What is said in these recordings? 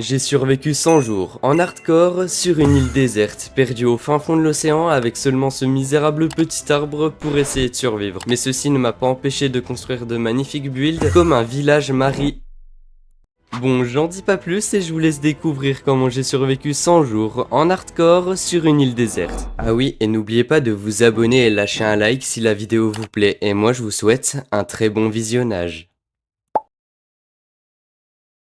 J'ai survécu 100 jours, en hardcore, sur une île déserte, perdue au fin fond de l'océan avec seulement ce misérable petit arbre pour essayer de survivre. Mais ceci ne m'a pas empêché de construire de magnifiques builds, comme un village Bon, j'en dis pas plus et je vous laisse découvrir comment j'ai survécu 100 jours en hardcore sur une île déserte. Ah oui, et n'oubliez pas de vous abonner et lâcher un like si la vidéo vous plaît, et moi je vous souhaite un très bon visionnage.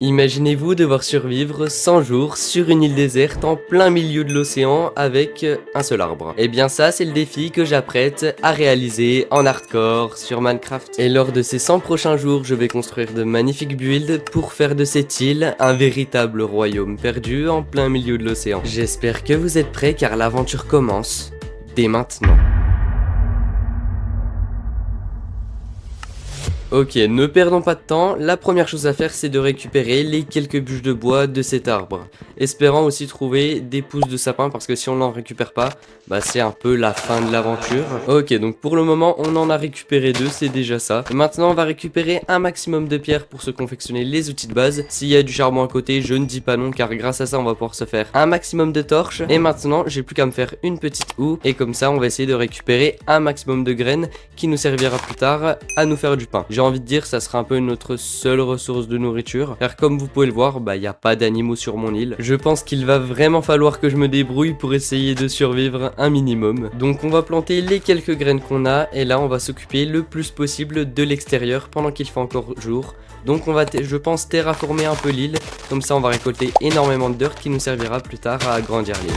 Imaginez-vous devoir survivre 100 jours sur une île déserte en plein milieu de l'océan avec un seul arbre. Et bien ça, c'est le défi que j'apprête à réaliser en hardcore sur Minecraft. Et lors de ces 100 prochains jours, je vais construire de magnifiques builds pour faire de cette île un véritable royaume perdu en plein milieu de l'océan. J'espère que vous êtes prêts car l'aventure commence dès maintenant. Ok, ne perdons pas de temps, la première chose à faire c'est de récupérer les quelques bûches de bois de cet arbre. Espérant aussi trouver des pousses de sapin parce que si on n'en récupère pas, bah c'est un peu la fin de l'aventure. Ok, donc pour le moment on en a récupéré 2, c'est déjà ça. Et maintenant on va récupérer un maximum de pierres pour se confectionner les outils de base. S'il y a du charbon à côté, je ne dis pas non car grâce à ça on va pouvoir se faire un maximum de torches. Et maintenant j'ai plus qu'à me faire une petite houe et comme ça on va essayer de récupérer un maximum de graines qui nous servira plus tard à nous faire du pain. J'ai envie de dire ça sera un peu notre seule ressource de nourriture car comme vous pouvez le voir bah il n'y a pas d'animaux sur mon île. Je pense qu'il va vraiment falloir que je me débrouille pour essayer de survivre un minimum. Donc on va planter les quelques graines qu'on a et là on va s'occuper le plus possible de l'extérieur pendant qu'il fait encore jour. Donc on va je pense terraformer un peu l'île, comme ça on va récolter énormément de dirt qui nous servira plus tard à agrandir l'île.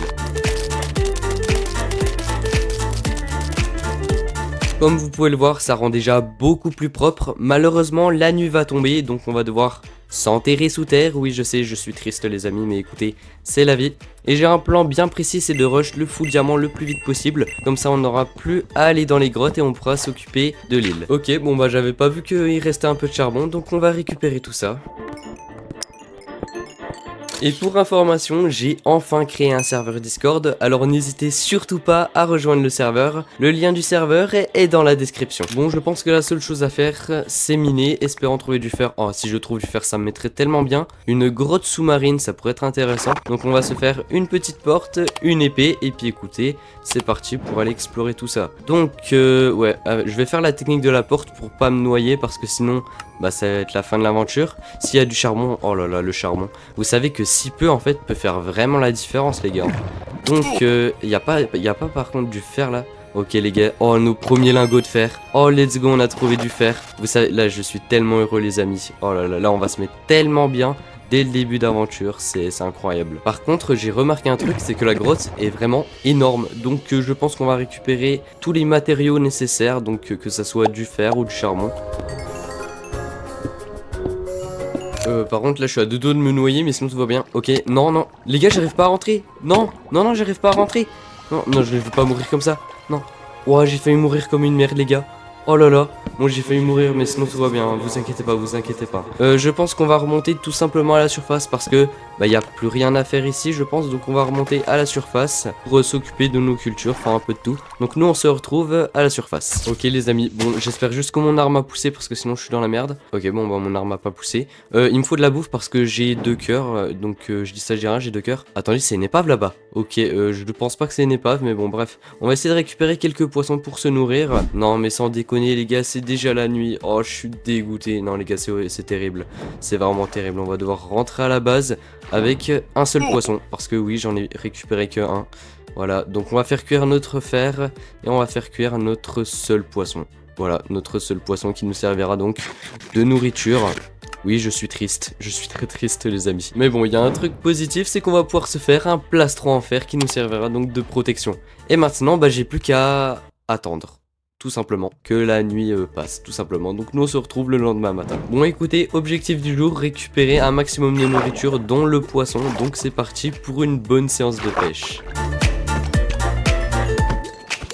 Comme vous pouvez le voir, ça rend déjà beaucoup plus propre. Malheureusement, la nuit va tomber, donc on va devoir s'enterrer sous terre. Oui, je sais, je suis triste les amis, mais écoutez, c'est la vie. Et j'ai un plan bien précis, c'est de rush le full diamant le plus vite possible. Comme ça, on n'aura plus à aller dans les grottes et on pourra s'occuper de l'île. Ok, bon bah j'avais pas vu qu'il restait un peu de charbon, donc on va récupérer tout ça. Et pour information, j'ai enfin créé un serveur Discord, alors n'hésitez surtout pas à rejoindre le serveur. Le lien du serveur est dans la description. Bon, je pense que la seule chose à faire, c'est miner, espérant trouver du fer. Oh, si je trouve du fer, ça me mettrait tellement bien. Une grotte sous-marine, ça pourrait être intéressant. Donc on va se faire une petite porte, une épée, et puis écoutez, c'est parti pour aller explorer tout ça. Donc, ouais, je vais faire la technique de la porte pour pas me noyer, parce que sinon, bah ça va être la fin de l'aventure. S'il y a du charbon, oh là là, le charbon. Vous savez que si peu en fait peut faire vraiment la différence les gars. Donc il y a pas par contre du fer là. Ok les gars, oh nos premiers lingots de fer. Oh let's go, on a trouvé du fer. Vous savez, là je suis tellement heureux les amis. Oh là là, là on va se mettre tellement bien dès le début d'aventure, c'est incroyable. Par contre j'ai remarqué un truc, c'est que la grotte est vraiment énorme. Donc je pense qu'on va récupérer tous les matériaux nécessaires, donc que ça soit du fer ou du charbon. Par contre là je suis à deux doigts de me noyer mais sinon tout va bien. Ok, non, non. Les gars j'arrive pas à rentrer. Non, non, non, j'arrive pas à rentrer. Non, non, je ne veux pas mourir comme ça. Non. Ouah, j'ai failli mourir comme une merde les gars. Oh là là. Bon j'ai failli mourir mais sinon tout va bien. Vous inquiétez pas, vous inquiétez pas. Je pense qu'on va remonter tout simplement à la surface parce que bah y a plus rien à faire ici je pense. Donc on va remonter à la surface pour s'occuper de nos cultures, enfin un peu de tout. Donc nous on se retrouve à la surface. Ok les amis, bon j'espère juste que mon arme a poussé parce que sinon je suis dans la merde. Ok bon bah mon arme a pas poussé. Il me faut de la bouffe parce que j'ai 2 cœurs. Donc je dis ça, j'ai rien, j'ai 2 cœurs. Attendez, c'est une épave là-bas. Ok, je ne pense pas que c'est une épave mais bon bref. On va essayer de récupérer quelques poissons pour se nourrir. Non mais sans déconner les gars, c'est déjà la nuit. Oh je suis dégoûté. Non les gars c'est terrible. C'est vraiment terrible. On va devoir rentrer à la base avec un seul poisson. Parce que oui j'en ai récupéré que un. Voilà, donc on va faire cuire notre fer et on va faire cuire notre seul poisson. Voilà, notre seul poisson qui nous servira donc de nourriture. Oui, je suis triste, je suis très triste les amis. Mais bon, il y a un truc positif, c'est qu'on va pouvoir se faire un plastron en fer qui nous servira donc de protection. Et maintenant, bah j'ai plus qu'à attendre. Tout simplement, que la nuit passe, tout simplement. Donc nous on se retrouve le lendemain matin. Bon écoutez, objectif du jour, récupérer un maximum de nourriture dont le poisson. Donc c'est parti pour une bonne séance de pêche.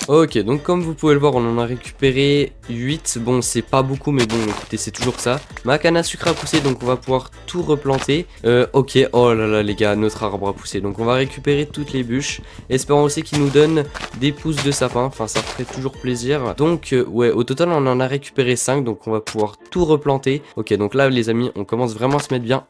Ok, donc comme vous pouvez le voir, on en a récupéré 8. Bon, c'est pas beaucoup, mais bon, écoutez, c'est toujours ça. Ma canne à sucre a poussé, donc on va pouvoir tout replanter. Ok, oh là là, les gars, notre arbre a poussé. Donc on va récupérer toutes les bûches. Espérons aussi qu'il nous donne des pousses de sapin. Enfin, ça ferait toujours plaisir. Donc, ouais, au total, on en a récupéré 5. Donc on va pouvoir tout replanter. Ok, donc là, les amis, on commence vraiment à se mettre bien.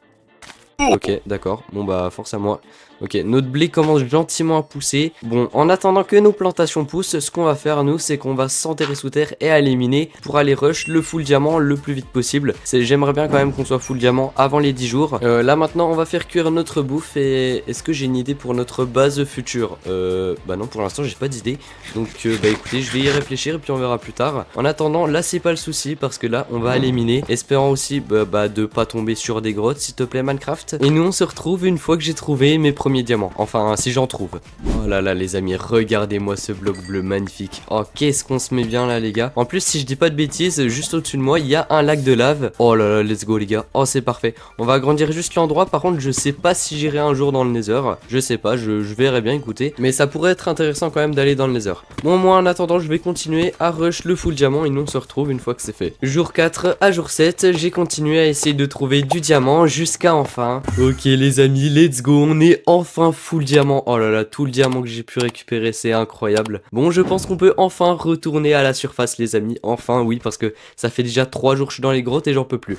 Ok, d'accord. Bon bah force à moi. Ok, notre blé commence gentiment à pousser. Bon, en attendant que nos plantations poussent, ce qu'on va faire nous, c'est qu'on va s'enterrer sous terre et aller miner pour aller rush le full diamant le plus vite possible. J'aimerais bien quand même qu'on soit full diamant avant les 10 jours. Là maintenant, on va faire cuire notre bouffe et est-ce que j'ai une idée pour notre base future? Bah non, pour l'instant j'ai pas d'idée. Donc bah écoutez, je vais y réfléchir et puis on verra plus tard. En attendant, là c'est pas le souci parce que là on va aller miner, espérant aussi de pas tomber sur des grottes, s'il te plaît Minecraft. Et nous on se retrouve une fois que j'ai trouvé mes premiers diamants, enfin si j'en trouve. Oh là là les amis, regardez-moi ce bloc bleu magnifique. Oh qu'est-ce qu'on se met bien là les gars. En plus si je dis pas de bêtises, juste au-dessus de moi il y a un lac de lave. Oh là là, let's go les gars. Oh c'est parfait. On va agrandir juste l'endroit. Par contre je sais pas si j'irai un jour dans le nether. Je sais pas, je verrai bien, écoutez. Mais ça pourrait être intéressant quand même d'aller dans le nether. Bon moi en attendant je vais continuer à rush le full diamant et nous on se retrouve une fois que c'est fait. Jour 4 à jour 7, j'ai continué à essayer de trouver du diamant jusqu'à enfin. Ok les amis, let's go, on est enfin full diamant. Oh là là, tout le diamant que j'ai pu récupérer, c'est incroyable. Bon, je pense qu'on peut enfin retourner à la surface les amis. Enfin oui, parce que ça fait déjà 3 jours que je suis dans les grottes et j'en peux plus.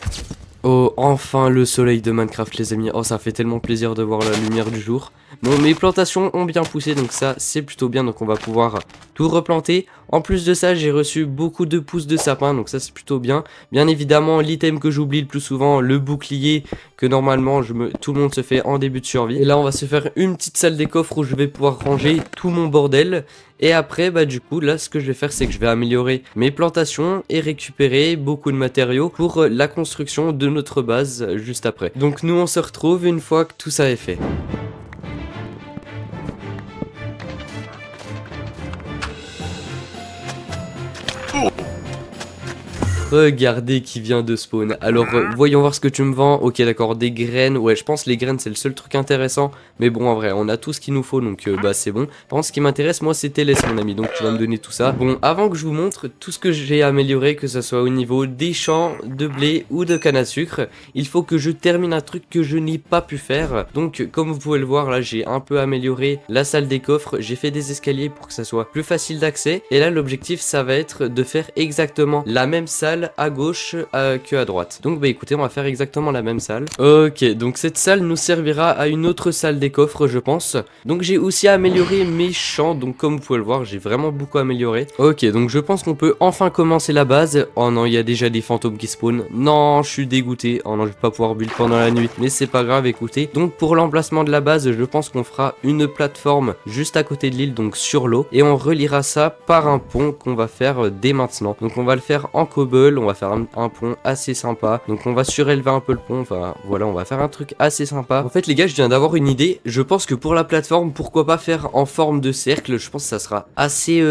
Oh, enfin le soleil de Minecraft les amis. Oh, ça fait tellement plaisir de voir la lumière du jour. Bon, mes plantations ont bien poussé, donc ça c'est plutôt bien. Donc on va pouvoir tout replanter. En plus de ça, j'ai reçu beaucoup de pousses de sapin, donc ça c'est plutôt bien. Bien évidemment, l'item que j'oublie le plus souvent, le bouclier, que normalement tout le monde se fait en début de survie. Et là on va se faire une petite salle des coffres où je vais pouvoir ranger tout mon bordel. Et après, bah du coup, là, ce que je vais faire, c'est que je vais améliorer mes plantations et récupérer beaucoup de matériaux pour la construction de notre base juste après. Donc nous, on se retrouve une fois que tout ça est fait. Regardez qui vient de spawn. Alors voyons voir ce que tu me vends. Ok d'accord, des graines. Ouais je pense les graines c'est le seul truc intéressant. Mais bon en vrai on a tout ce qu'il nous faut donc bah c'est bon. Par contre ce qui m'intéresse moi c'était les mon ami. Donc tu vas me donner tout ça. Bon avant que je vous montre tout ce que j'ai amélioré, que ce soit au niveau des champs, de blé ou de canne à sucre, il faut que je termine un truc que je n'ai pas pu faire. Donc comme vous pouvez le voir là j'ai un peu amélioré la salle des coffres. J'ai fait des escaliers pour que ça soit plus facile d'accès. Et là l'objectif ça va être de faire exactement la même salle à gauche que à droite. Donc bah écoutez on va faire exactement la même salle. Ok donc cette salle nous servira à une autre salle des coffres je pense. Donc j'ai aussi amélioré mes champs. Donc comme vous pouvez le voir j'ai vraiment beaucoup amélioré. Ok donc je pense qu'on peut enfin commencer la base. Oh non il y a déjà des fantômes qui spawnent. Non je suis dégoûté. Oh non je vais pas pouvoir build pendant la nuit. Mais c'est pas grave écoutez. Donc pour l'emplacement de la base je pense qu'on fera une plateforme juste à côté de l'île donc sur l'eau. Et on reliera ça par un pont qu'on va faire dès maintenant. Donc on va le faire en cobble. On va faire un pont assez sympa. Donc on va surélever un peu le pont. Enfin voilà on va faire un truc assez sympa. En fait les gars je viens d'avoir une idée. Je pense que pour la plateforme pourquoi pas faire en forme de cercle. Je pense que ça sera assez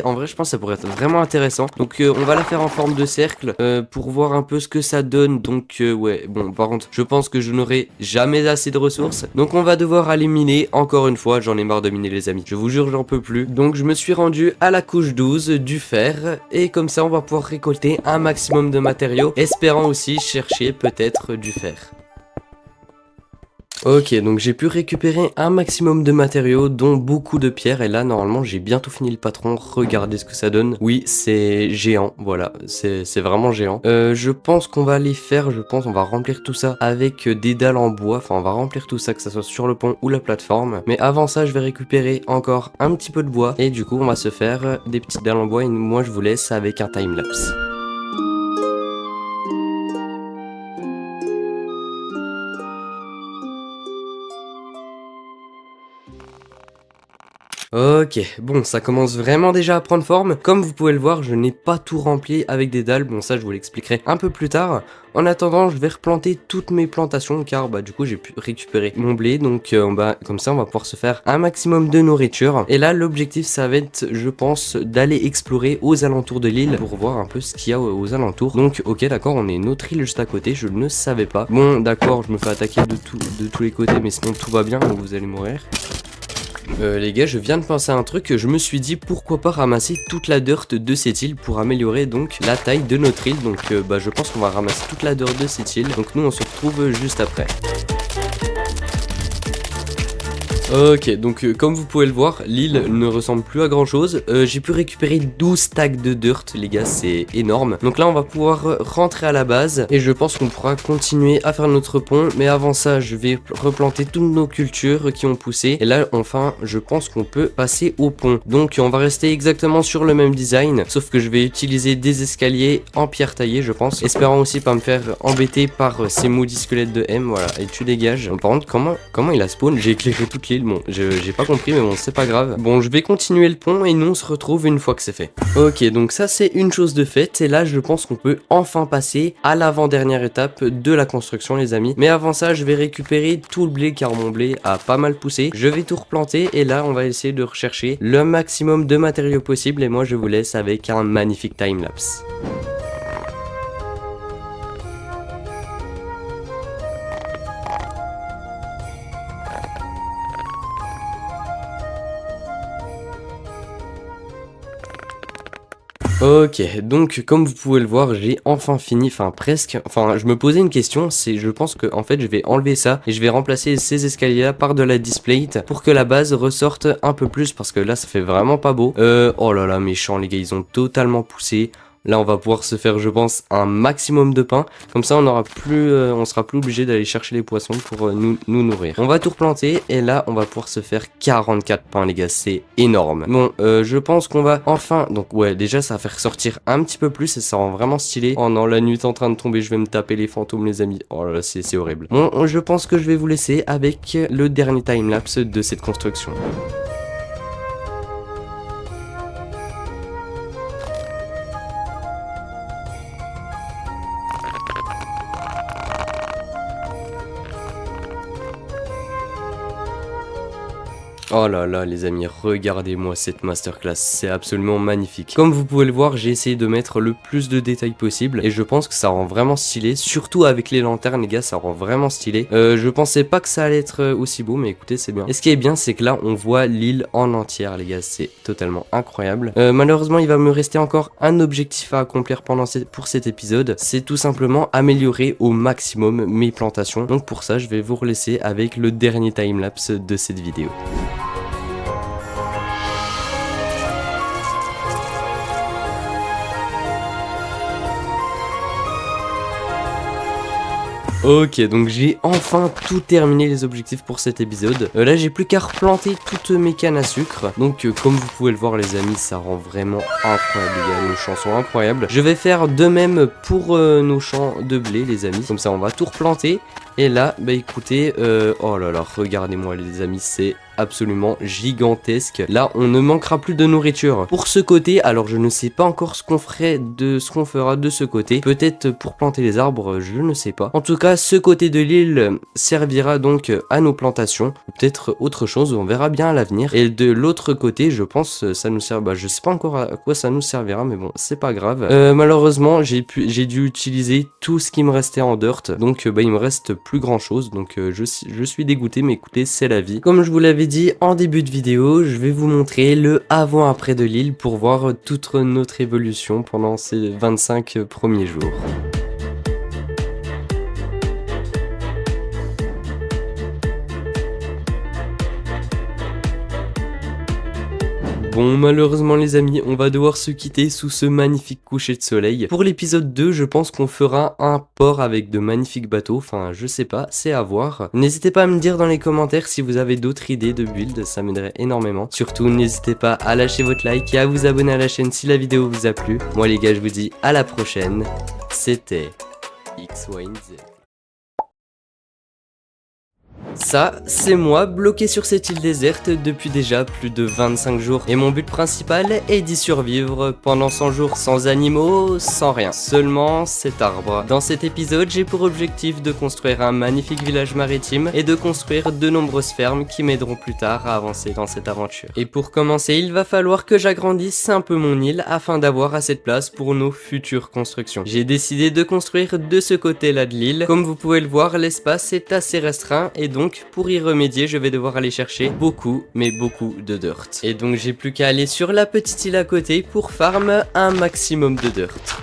en vrai je pense que ça pourrait être vraiment intéressant. Donc on va la faire en forme de cercle pour voir un peu ce que ça donne. Donc ouais bon par contre je pense que je n'aurai jamais assez de ressources. Donc on va devoir aller miner encore une fois. J'en ai marre de miner les amis. Je vous jure j'en peux plus. Donc je me suis rendu à la couche 12 du fer. Et comme ça on va pouvoir récolter un maximum de matériaux, espérant aussi chercher peut-être du fer. Ok, donc j'ai pu récupérer un maximum de matériaux, dont beaucoup de pierres, et là normalement j'ai bientôt fini le patron, regardez ce que ça donne. Oui, c'est géant, voilà, c'est vraiment géant. Je pense qu'on va aller faire, on va remplir tout ça avec des dalles en bois, enfin on va remplir tout ça, que ça soit sur le pont ou la plateforme. Mais avant ça, je vais récupérer encore un petit peu de bois, et du coup on va se faire des petites dalles en bois, et moi je vous laisse avec un timelapse. Ok, bon ça commence vraiment déjà à prendre forme. Comme vous pouvez le voir, je n'ai pas tout rempli avec des dalles. Bon ça je vous l'expliquerai un peu plus tard. En attendant, je vais replanter toutes mes plantations car bah du coup j'ai pu récupérer mon blé. Donc comme ça on va pouvoir se faire un maximum de nourriture. Et là l'objectif ça va être je pense d'aller explorer aux alentours de l'île pour voir un peu ce qu'il y a aux alentours. Donc ok d'accord, on est une autre île juste à côté, je ne savais pas. Bon d'accord, je me fais attaquer de tous les côtés mais sinon tout va bien donc vous allez mourir. Les gars, je viens de penser à un truc, je me suis dit pourquoi pas ramasser toute la dirt de cette île pour améliorer donc la taille de notre île. Donc je pense qu'on va ramasser toute la dirt de cette île. Donc nous on se retrouve juste après. Ok, donc comme vous pouvez le voir, l'île ne ressemble plus à grand chose. J'ai pu récupérer 12 stacks de dirt, les gars, c'est énorme. Donc là, on va pouvoir rentrer à la base et je pense qu'on pourra continuer à faire notre pont. Mais avant ça, je vais replanter toutes nos cultures qui ont poussé. Et là, enfin, je pense qu'on peut passer au pont. Donc, on va rester exactement sur le même design, sauf que je vais utiliser des escaliers en pierre taillée, je pense. Espérant aussi pas me faire embêter par ces maudits squelettes de M. Voilà, et tu dégages. Par contre, comment il a spawn? J'ai éclairé toute l'île. Bon, j'ai pas compris, mais bon, c'est pas grave. Bon, je vais continuer le pont et nous on se retrouve une fois que c'est fait. Ok, donc ça c'est une chose de faite. Et là, je pense qu'on peut enfin passer à l'avant-dernière étape de la construction, les amis. Mais avant ça, je vais récupérer tout le blé car mon blé a pas mal poussé. Je vais tout replanter et là, on va essayer de rechercher le maximum de matériaux possible. Et moi, je vous laisse avec un magnifique timelapse. Ok, donc comme vous pouvez le voir, j'ai enfin fini, enfin presque, enfin je me posais une question, c'est je pense que en fait je vais enlever ça et je vais remplacer ces escaliers là par de la displate pour que la base ressorte un peu plus parce que là ça fait vraiment pas beau. Oh là là, méchant les gars, ils ont totalement poussé. Là, on va pouvoir se faire, je pense, un maximum de pain. Comme ça, on sera plus obligé d'aller chercher les poissons pour nous nourrir. On va tout replanter et là, on va pouvoir se faire 44 pains, les gars. C'est énorme. Bon, je pense qu'on va enfin... Donc, ouais, déjà, ça va faire sortir un petit peu plus et ça rend vraiment stylé. Oh non, la nuit est en train de tomber. Je vais me taper les fantômes, les amis. Oh là là, c'est horrible. Bon, je pense que je vais vous laisser avec le dernier timelapse de cette construction. Oh là là les amis, regardez-moi cette masterclass, c'est absolument magnifique. Comme vous pouvez le voir, j'ai essayé de mettre le plus de détails possible et je pense que ça rend vraiment stylé, surtout avec les lanternes les gars, ça rend vraiment stylé. Je pensais pas que ça allait être aussi beau, mais écoutez, c'est bien. Et ce qui est bien, c'est que là on voit l'île en entière les gars, c'est totalement incroyable. Malheureusement, il va me rester encore un objectif à accomplir pour cet épisode, c'est tout simplement améliorer au maximum mes plantations. Donc pour ça, je vais vous relaisser avec le dernier timelapse de cette vidéo. Ok, donc j'ai enfin tout terminé les objectifs pour cet épisode. Là, j'ai plus qu'à replanter toutes mes cannes à sucre. Donc, comme vous pouvez le voir, les amis, ça rend vraiment incroyable, les gars. Nos champs sont incroyables. Je vais faire de même pour nos champs de blé, les amis. Comme ça, on va tout replanter. Et là, bah écoutez, oh là là, regardez-moi, les amis, c'est absolument gigantesque. Là, on ne manquera plus de nourriture. Pour ce côté, alors je ne sais pas encore ce qu'on fera de ce côté. Peut-être pour planter les arbres, je ne sais pas. En tout cas, ce côté de l'île servira donc à nos plantations. Peut-être autre chose, on verra bien à l'avenir. Et de l'autre côté, je pense, ça nous sert. Bah, je sais pas encore à quoi ça nous servira, mais bon, c'est pas grave. Malheureusement, j'ai dû utiliser tout ce qui me restait en dirt. Donc, bah, il me reste plus grand chose. Donc, je suis dégoûté, mais écoutez, c'est la vie. Comme je vous l'avais dit en début de vidéo, je vais vous montrer le avant-après de l'île pour voir toute notre évolution pendant ces 25 premiers jours. Bon, malheureusement les amis, on va devoir se quitter sous ce magnifique coucher de soleil. Pour l'épisode 2, je pense qu'on fera un port avec de magnifiques bateaux. Enfin, je sais pas, c'est à voir. N'hésitez pas à me dire dans les commentaires si vous avez d'autres idées de build, ça m'aiderait énormément. Surtout, n'hésitez pas à lâcher votre like et à vous abonner à la chaîne si la vidéo vous a plu. Moi les gars, je vous dis à la prochaine. C'était XYZ. Ça, c'est moi bloqué sur cette île déserte depuis déjà plus de 25 jours. Et mon but principal est d'y survivre pendant 100 jours sans animaux, sans rien. Seulement cet arbre. Dans cet épisode, j'ai pour objectif de construire un magnifique village maritime et de construire de nombreuses fermes qui m'aideront plus tard à avancer dans cette aventure. Et pour commencer, il va falloir que j'agrandisse un peu mon île afin d'avoir assez de place pour nos futures constructions. J'ai décidé de construire de ce côté-là de l'île. Comme vous pouvez le voir, l'espace est assez restreint et donc pour y remédier, je vais devoir aller chercher beaucoup, mais beaucoup de dirt. Et donc j'ai plus qu'à aller sur la petite île à côté pour farm un maximum de dirt.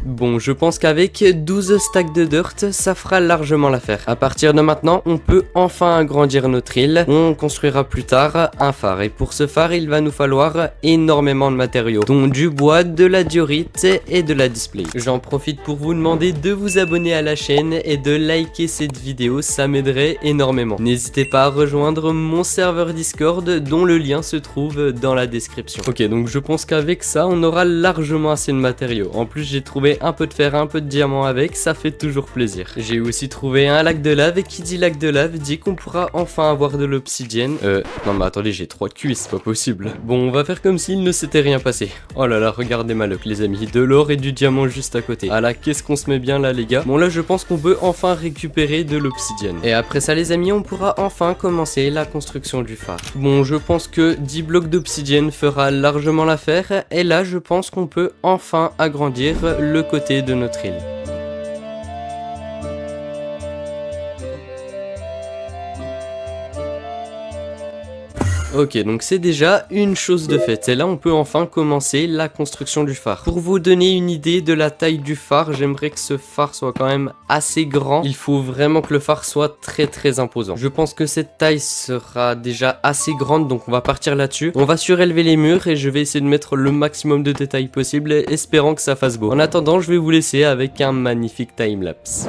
Bon. Bon, je pense qu'avec 12 stacks de dirt, ça fera largement l'affaire. À partir de maintenant, on peut enfin agrandir notre île. On construira plus tard un phare. Et pour ce phare, il va nous falloir énormément de matériaux, dont du bois, de la diorite et de la display. J'en profite pour vous demander de vous abonner à la chaîne et de liker cette vidéo, ça m'aiderait énormément. N'hésitez pas à rejoindre mon serveur Discord dont le lien se trouve dans la description. Ok, donc je pense qu'avec ça, on aura largement assez de matériaux. En plus, j'ai trouvé un peu de fer, un peu de diamant avec, ça fait toujours plaisir. J'ai aussi trouvé un lac de lave et qui dit lac de lave dit qu'on pourra enfin avoir de l'obsidienne. Non mais attendez, j'ai 3 cuisses, c'est pas possible. Bon, on va faire comme s'il ne s'était rien passé. Oh là là, regardez ma luck les amis, de l'or et du diamant juste à côté. Ah là, qu'est-ce qu'on se met bien là les gars. Bon là, je pense qu'on peut enfin récupérer de l'obsidienne. Et après ça les amis, on pourra enfin commencer la construction du phare. Bon, je pense que 10 blocs d'obsidienne fera largement l'affaire. Et là, je pense qu'on peut enfin agrandir le côté de notre île. Ok, donc c'est déjà une chose de faite. Et là, on peut enfin commencer la construction du phare. Pour vous donner une idée de la taille du phare, j'aimerais que ce phare soit quand même assez grand. Il faut vraiment que le phare soit très imposant. Je pense que cette taille sera déjà assez grande, donc on va partir là-dessus. On va surélever les murs et je vais essayer de mettre le maximum de détails possible, espérant que ça fasse beau. En attendant, je vais vous laisser avec un magnifique timelapse.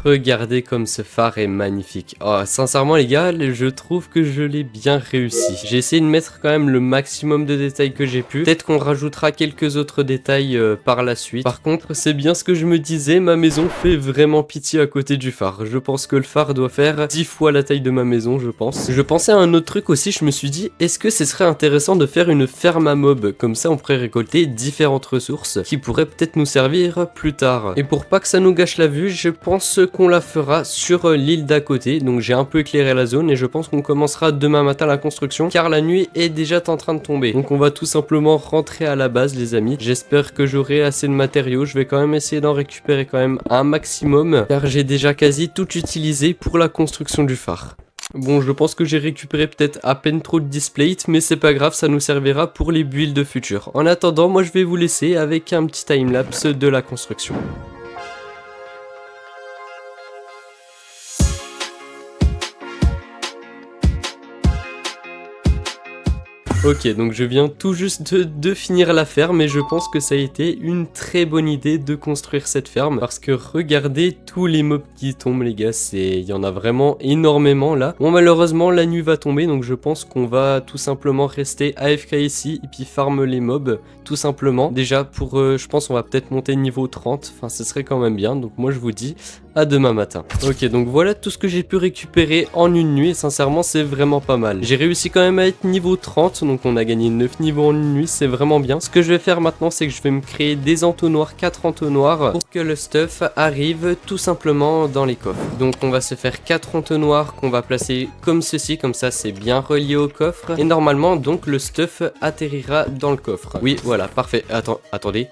Regardez comme ce phare est magnifique. Oh, sincèrement les gars, je trouve que je l'ai bien réussi. J'ai essayé de mettre quand même le maximum de détails que j'ai pu. Peut-être qu'on rajoutera quelques autres détails par la suite. Par contre, c'est bien ce que je me disais, ma maison fait vraiment pitié à côté du phare. Je pense que le phare doit faire 10 fois la taille de ma maison, je pense. Je pensais à un autre truc aussi, je me suis dit, est-ce que ce serait intéressant de faire une ferme à mobs? Comme ça, on pourrait récolter différentes ressources qui pourraient peut-être nous servir plus tard. Et pour pas que ça nous gâche la vue, je pense qu'on la fera sur l'île d'à côté. Donc j'ai un peu éclairé la zone et je pense qu'on commencera demain matin la construction car la nuit est déjà en train de tomber. Donc on va tout simplement rentrer à la base les amis. J'espère que j'aurai assez de matériaux. Je vais quand même essayer d'en récupérer quand même un maximum car j'ai déjà quasi tout utilisé pour la construction du phare. Bon, je pense que j'ai récupéré peut-être à peine trop de displays, mais c'est pas grave, ça nous servira pour les builds futures. En attendant, moi je vais vous laisser avec un petit timelapse de la construction. Ok, donc je viens tout juste de finir la ferme et je pense que ça a été une très bonne idée de construire cette ferme parce que regardez tous les mobs qui tombent les gars, il y en a vraiment énormément là. Bon malheureusement la nuit va tomber donc je pense qu'on va tout simplement rester AFK ici et puis farm les mobs tout simplement. Déjà pour, je pense on va peut-être monter niveau 30, enfin ce serait quand même bien donc moi je vous dis à demain matin. Ok, donc voilà tout ce que j'ai pu récupérer en une nuit et sincèrement c'est vraiment pas mal. J'ai réussi quand même à être niveau 30, donc on a gagné 9 niveaux en une nuit, c'est vraiment bien. Ce que je vais faire maintenant c'est que je vais me créer des entonnoirs, 4 entonnoirs pour que le stuff arrive tout simplement dans les coffres. Donc on va se faire 4 entonnoirs qu'on va placer comme ceci, comme ça c'est bien relié au coffre. Et normalement donc le stuff atterrira dans le coffre. Oui voilà, parfait. Attendez,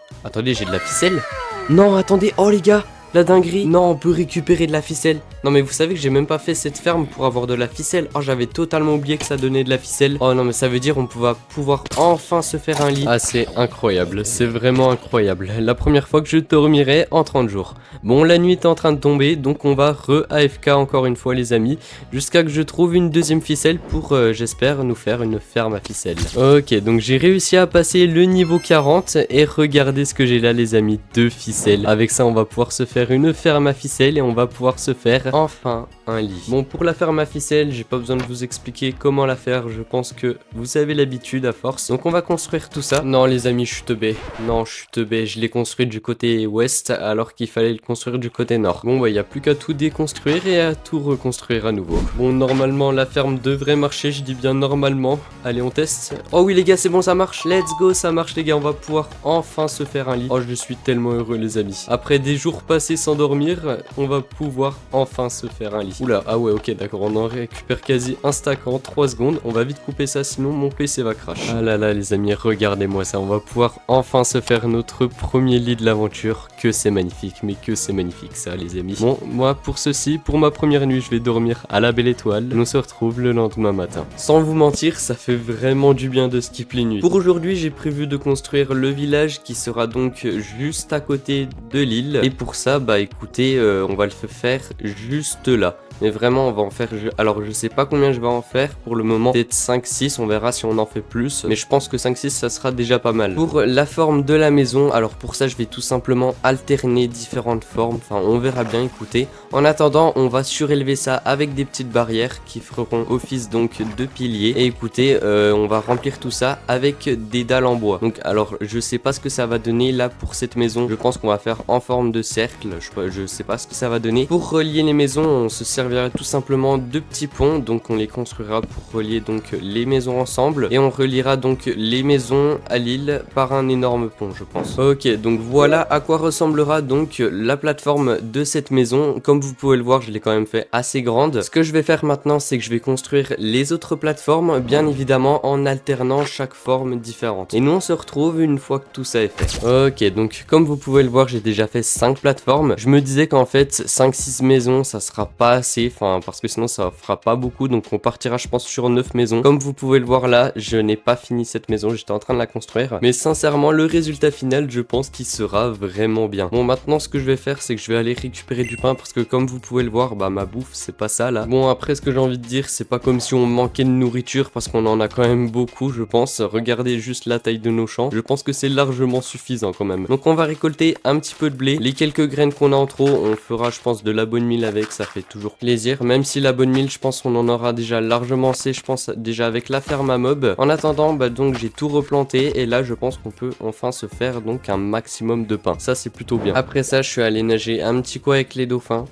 j'ai de la ficelle. Non, attendez, oh les gars, la dinguerie. Non, on peut récupérer de la ficelle. Non mais vous savez que j'ai même pas fait cette ferme pour avoir de la ficelle. Oh, j'avais totalement oublié que ça donnait de la ficelle. Oh non mais ça veut dire on va pouvoir enfin se faire un lit. Ah c'est incroyable, c'est vraiment incroyable. La première fois que je dormirai en 30 jours. Bon, la nuit est en train de tomber, donc on va re-AFK encore une fois les amis. Jusqu'à que je trouve une deuxième ficelle pour, j'espère, nous faire une ferme à ficelle. Ok, donc j'ai réussi à passer le niveau 40 et regardez ce que j'ai là les amis, 2 ficelles. Avec ça on va pouvoir se faire une ferme à ficelle et on va pouvoir se faire enfin un lit. Bon, pour la ferme à ficelle, j'ai pas besoin de vous expliquer comment la faire, je pense que vous avez l'habitude à force. Donc on va construire tout ça. Non les amis, je suis teubé. Non, je suis teubé, je l'ai construit du côté ouest alors qu'il fallait le construire du côté nord. Bon bah il n'y a plus qu'à tout déconstruire et à tout reconstruire à nouveau. Bon, normalement la ferme devrait marcher, je dis bien normalement. Allez, on teste. Oh oui les gars, c'est bon, ça marche. Let's go, ça marche les gars, on va pouvoir enfin se faire un lit. Oh, je suis tellement heureux les amis. Après des jours passés sans dormir, on va pouvoir enfin enfin se faire un lit. Oula, ah ouais, ok, d'accord, on en récupère quasi un stack en 3 secondes. On va vite couper ça, sinon mon PC va crash. Ah là là, les amis, regardez-moi ça. On va pouvoir enfin se faire notre premier lit de l'aventure. Que c'est magnifique, mais que c'est magnifique ça, les amis. Bon, moi, pour ceci, pour ma première nuit, je vais dormir à la belle étoile. On se retrouve le lendemain matin. Sans vous mentir, ça fait vraiment du bien de skip les nuits. Pour aujourd'hui, j'ai prévu de construire le village qui sera donc juste à côté de l'île. Et pour ça, bah écoutez, on va le faire juste là. Mais vraiment, on va en faire... Alors, je sais pas combien je vais en faire pour le moment. Peut-être 5-6, on verra si on en fait plus. Mais je pense que 5-6, ça sera déjà pas mal. Pour la forme de la maison, alors pour ça, je vais tout simplement alterner différentes formes. Enfin, on verra bien, écoutez. En attendant, on va surélever ça avec des petites barrières qui feront office donc de piliers. Et écoutez, on va remplir tout ça avec des dalles en bois. Donc, alors, je sais pas ce que ça va donner là pour cette maison. Je pense qu'on va faire en forme de cercle. Je sais pas ce que ça va donner. Pour relier les maisons, on se servira tout simplement de petits ponts, donc on les construira pour relier donc les maisons ensemble et on reliera donc les maisons à l'île par un énorme pont, je pense. Ok, donc voilà à quoi ressemblera donc la plateforme de cette maison. Comme vous pouvez le voir, je l'ai quand même fait assez grande. Ce que je vais faire maintenant, c'est que je vais construire les autres plateformes, bien évidemment en alternant chaque forme différente. Et nous on se retrouve une fois que tout ça est fait. Ok, donc comme vous pouvez le voir, j'ai déjà fait 5 plateformes. Je me disais qu'en fait 5-6 maisons ça sera pas assez, enfin parce que sinon ça fera pas beaucoup, donc on partira je pense sur 9 maisons. Comme vous pouvez le voir là, je n'ai pas fini cette maison, j'étais en train de la construire, mais sincèrement le résultat final je pense qu'il sera vraiment bien. Bon, maintenant ce que je vais faire, c'est que je vais aller récupérer du pain, parce que comme vous pouvez le voir, bah ma bouffe c'est pas ça là. Bon, après ce que j'ai envie de dire, c'est pas comme si on manquait de nourriture, parce qu'on en a quand même beaucoup, je pense. Regardez juste la taille de nos champs, je pense que c'est largement suffisant quand même. Donc on va récolter un petit peu de blé, les quelques graines qu'on a en trop, on fera je pense de la bonne mille avec, ça fait toujours plaisir. Même si la bonne mille, je pense qu'on en aura déjà largement assez, je pense déjà avec la ferme à mob. En attendant, bah donc j'ai tout replanté et là je pense qu'on peut enfin se faire donc un maximum de pain. Ça c'est plutôt bien. Après ça, je suis allé nager un petit coup avec les dauphins.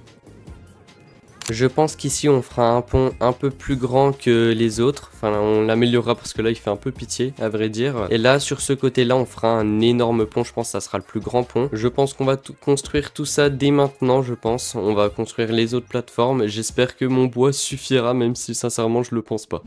Je pense qu'ici on fera un pont un peu plus grand que les autres. Enfin, on l'améliorera parce que là il fait un peu pitié à vrai dire. Et là sur ce côté là on fera un énorme pont. Je pense que ça sera le plus grand pont. Je pense qu'on va construire tout ça dès maintenant, je pense. On va construire les autres plateformes. J'espère que mon bois suffira, même si sincèrement je le pense pas.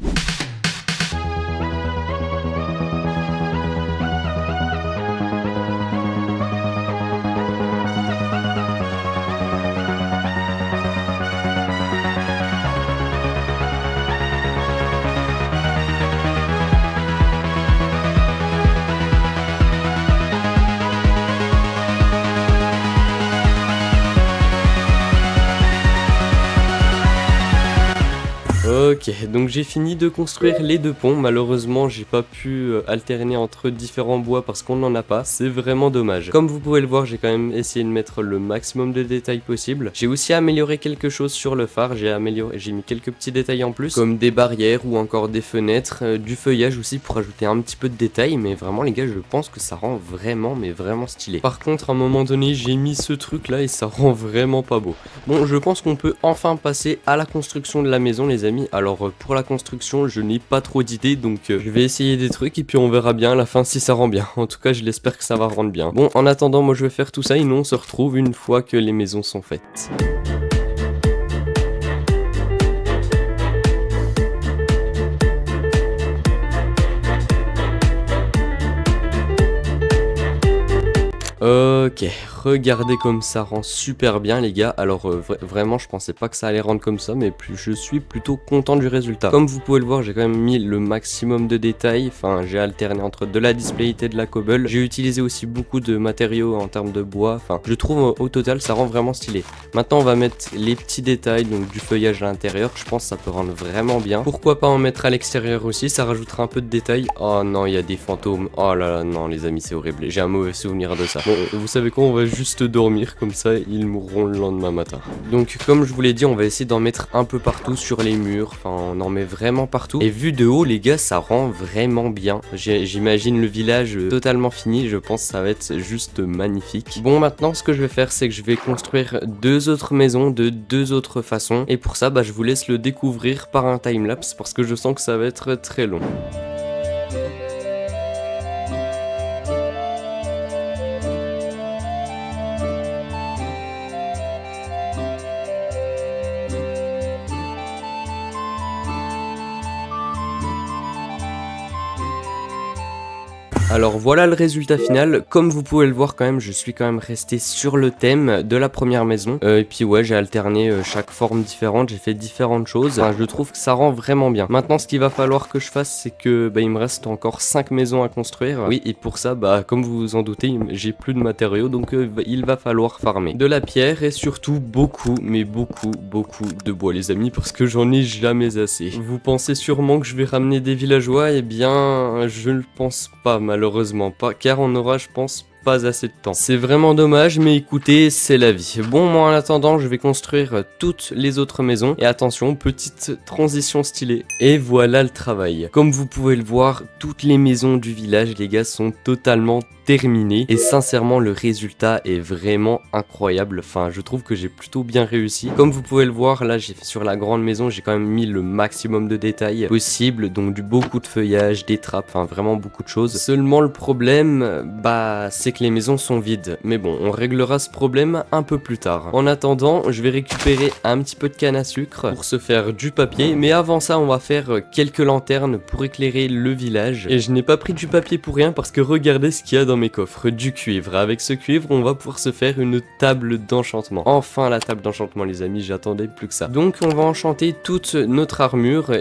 Ok, donc j'ai fini de construire les 2 ponts. Malheureusement, j'ai pas pu alterner entre différents bois parce qu'on n'en a pas. C'est vraiment dommage. Comme vous pouvez le voir, j'ai quand même essayé de mettre le maximum de détails possible. J'ai aussi amélioré quelque chose sur le phare. J'ai mis quelques petits détails en plus, comme des barrières ou encore des fenêtres, du feuillage aussi pour ajouter un petit peu de détails. Mais vraiment, les gars, je pense que ça rend vraiment, mais vraiment stylé. Par contre, à un moment donné, j'ai mis ce truc là et ça rend vraiment pas beau. Bon, je pense qu'on peut enfin passer à la construction de la maison, les amis. Alors pour la construction, je n'ai pas trop d'idées, donc je vais essayer des trucs et puis on verra bien à la fin si ça rend bien. En tout cas, je l'espère que ça va rendre bien. Bon, en attendant, moi je vais faire tout ça et nous on se retrouve une fois que les maisons sont faites. Ok, regardez comme ça rend super bien les gars. Alors vraiment je pensais pas que ça allait rendre comme ça, mais je suis plutôt content du résultat. Comme vous pouvez le voir, j'ai quand même mis le maximum de détails. Enfin, j'ai alterné entre de la display et de la cobble. J'ai utilisé aussi beaucoup de matériaux en termes de bois. Enfin, je trouve au total ça rend vraiment stylé. Maintenant on va mettre les petits détails, donc du feuillage à l'intérieur. Je pense que ça peut rendre vraiment bien. Pourquoi pas en mettre à l'extérieur aussi, ça rajoutera un peu de détails. Oh non, il y a des fantômes. Oh là là, non les amis, c'est horrible. J'ai un mauvais souvenir de ça. Bon, vous savez quoi, on va juste dormir, comme ça ils mourront le lendemain matin. Donc comme je vous l'ai dit, on va essayer d'en mettre un peu partout sur les murs, enfin on en met vraiment partout. Et vu de haut les gars, ça rend vraiment bien. J'imagine le village totalement fini, je pense que ça va être juste magnifique. Bon, maintenant ce que je vais faire, c'est que je vais construire 2 autres maisons de 2 autres façons. Et pour ça, bah, je vous laisse le découvrir par un timelapse parce que je sens que ça va être très long. Alors voilà le résultat final. Comme vous pouvez le voir quand même, je suis quand même resté sur le thème de la première maison. Et puis ouais, j'ai alterné chaque forme différente, j'ai fait différentes choses. Enfin, je trouve que ça rend vraiment bien. Maintenant, ce qu'il va falloir que je fasse, c'est que il me reste encore 5 maisons à construire. Oui, et pour ça, comme vous vous en doutez, j'ai plus de matériaux, donc il va falloir farmer de la pierre et surtout beaucoup, mais beaucoup de bois, les amis, parce que j'en ai jamais assez. Vous pensez sûrement que je vais ramener des villageois? Eh bien, je ne pense pas, malheureusement pas, car on aura, je pense, pas assez de temps. C'est vraiment dommage, mais écoutez, c'est la vie. Bon, moi en attendant, je vais construire toutes les autres maisons. Et attention, petite transition stylée. Et voilà le travail. Comme vous pouvez le voir, toutes les maisons du village, les gars, sont totalement terminées. Et sincèrement, le résultat est vraiment incroyable. Enfin, je trouve que j'ai plutôt bien réussi. Comme vous pouvez le voir, là, j'ai fait sur la grande maison, j'ai quand même mis le maximum de détails possible. Donc, beaucoup de feuillage, des trappes, enfin, vraiment beaucoup de choses. Seulement, le problème, c'est que les maisons sont vides. Mais bon, on réglera ce problème un peu plus tard. En attendant, je vais récupérer un petit peu de canne à sucre pour se faire du papier. Mais avant ça, on va faire quelques lanternes pour éclairer le village. Et je n'ai pas pris du papier pour rien parce que regardez ce qu'il y a dans mes coffres. Du cuivre. Avec ce cuivre, on va pouvoir se faire une table d'enchantement. Enfin, la table d'enchantement, les amis, j'attendais plus que ça. Donc, on va enchanter toute notre armure.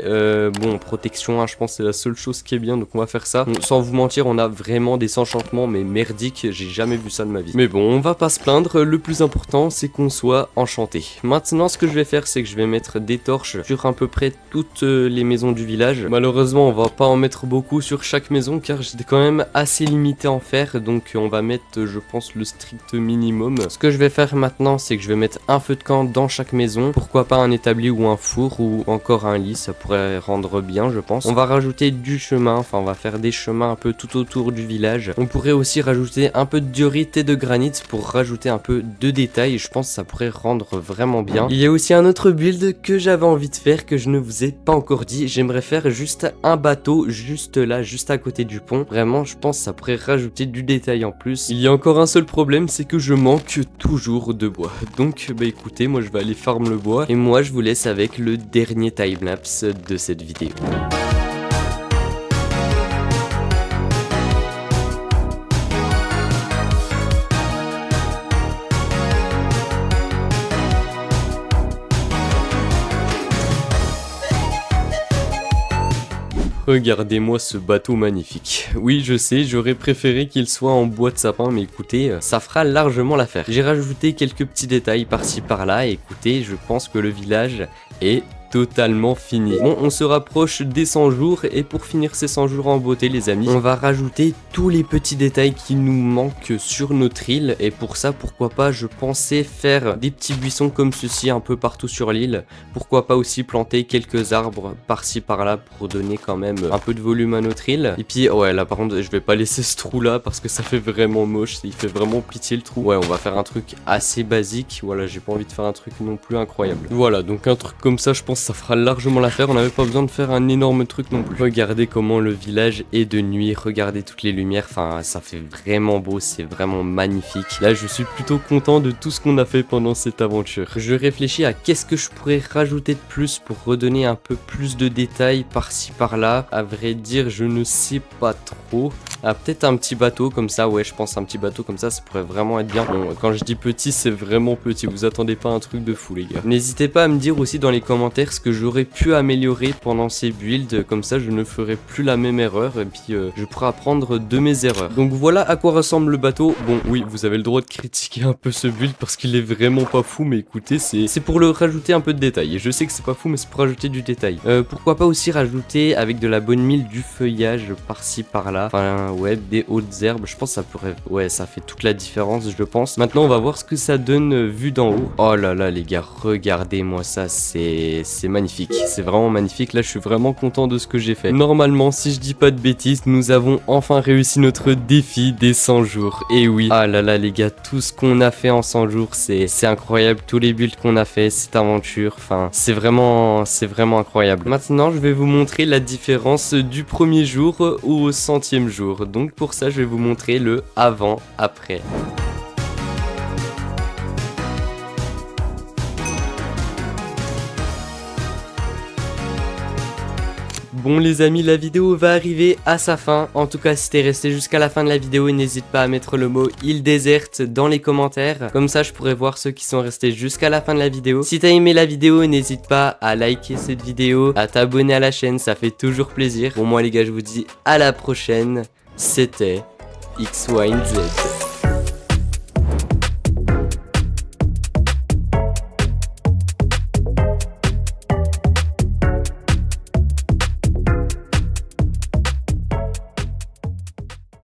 Bon, protection, hein, je pense que c'est la seule chose qui est bien. Donc, on va faire ça. Bon, sans vous mentir, on a vraiment des enchantements, mais merdiques. J'ai jamais vu ça de ma vie. Mais bon, on va pas se plaindre. Le plus important, c'est qu'on soit enchanté. Maintenant, ce que je vais faire, c'est que je vais mettre des torches sur à peu près toutes les maisons du village. Malheureusement, on va pas en mettre beaucoup sur chaque maison, car j'étais quand même assez limité en fer. Donc, on va mettre, je pense, le strict minimum. Ce que je vais faire maintenant, c'est que je vais mettre un feu de camp dans chaque maison. Pourquoi pas un établi ou un four ou encore un lit, ça pourrait rendre bien, je pense. On va rajouter du chemin, enfin, on va faire des chemins un peu tout autour du village. On pourrait aussi rajouter un peu de diorite et de granit pour rajouter un peu de détails. Je pense que ça pourrait rendre vraiment bien. Il y a aussi un autre build que j'avais envie de faire que je ne vous ai pas encore dit. J'aimerais faire juste un bateau juste là, juste à côté du pont. Vraiment, je pense que ça pourrait rajouter du détail en plus. Il y a encore un seul problème, c'est que je manque toujours de bois. Donc, écoutez, moi je vais aller farm le bois et moi je vous laisse avec le dernier timelapse de cette vidéo. Regardez-moi ce bateau magnifique. Oui, je sais, j'aurais préféré qu'il soit en bois de sapin, mais écoutez, ça fera largement l'affaire. J'ai rajouté quelques petits détails par-ci par-là, et écoutez, je pense que le village est totalement fini. Bon, on se rapproche des 100 jours et pour finir ces 100 jours en beauté, les amis, on va rajouter tous les petits détails qui nous manquent sur notre île et pour ça, pourquoi pas, je pensais faire des petits buissons comme ceci un peu partout sur l'île. Pourquoi pas aussi planter quelques arbres par-ci par-là pour donner quand même un peu de volume à notre île. Et puis, ouais, là par contre, je vais pas laisser ce trou là parce que ça fait vraiment moche, il fait vraiment pitié le trou. Ouais, on va faire un truc assez basique, voilà, j'ai pas envie de faire un truc non plus incroyable. Voilà, donc un truc comme ça, je pense ça fera largement l'affaire, on n'avait pas besoin de faire un énorme truc non plus. Regardez comment le village est de nuit, regardez toutes les lumières, enfin ça fait vraiment beau, c'est vraiment magnifique. Là je suis plutôt content de tout ce qu'on a fait pendant cette aventure. Je réfléchis à qu'est-ce que je pourrais rajouter de plus pour redonner un peu plus de détails par-ci par-là. À vrai dire je ne sais pas trop. Ah, peut-être un petit bateau comme ça, ouais je pense un petit bateau comme ça pourrait vraiment être bien. Bon, quand je dis petit c'est vraiment petit, vous attendez pas un truc de fou les gars. N'hésitez pas à me dire aussi dans les commentaires ce que j'aurais pu améliorer pendant ces builds, comme ça je ne ferai plus la même erreur et puis je pourrai apprendre de mes erreurs. Donc voilà à quoi ressemble le bateau. Bon oui vous avez le droit de critiquer un peu ce build parce qu'il est vraiment pas fou, mais écoutez c'est pour le rajouter un peu de détail. Et je sais que c'est pas fou mais c'est pour rajouter du détail. Pourquoi pas aussi rajouter avec de la bonne mille du feuillage par-ci par-là, enfin ouais des hautes herbes, je pense que ça pourrait, ouais ça fait toute la différence je pense. Maintenant on va voir ce que ça donne vu d'en haut. Oh là là les gars, regardez-moi ça, c'est magnifique, c'est vraiment magnifique. Là je suis vraiment content de ce que j'ai fait. Normalement si je dis pas de bêtises, nous avons enfin réussi notre défi des 100 jours. Et oui, ah là là les gars, tout ce qu'on a fait en 100 jours c'est incroyable, tous les builds qu'on a fait, cette aventure, enfin c'est vraiment incroyable. Maintenant je vais vous montrer la différence du premier jour au 100e jour. Donc pour ça je vais vous montrer le avant après. Bon les amis, la vidéo va arriver à sa fin. En tout cas, si t'es resté jusqu'à la fin de la vidéo, n'hésite pas à mettre le mot île déserte dans les commentaires. Comme ça, je pourrais voir ceux qui sont restés jusqu'à la fin de la vidéo. Si t'as aimé la vidéo, n'hésite pas à liker cette vidéo, à t'abonner à la chaîne, ça fait toujours plaisir. Bon moi les gars, je vous dis à la prochaine. C'était XYZ.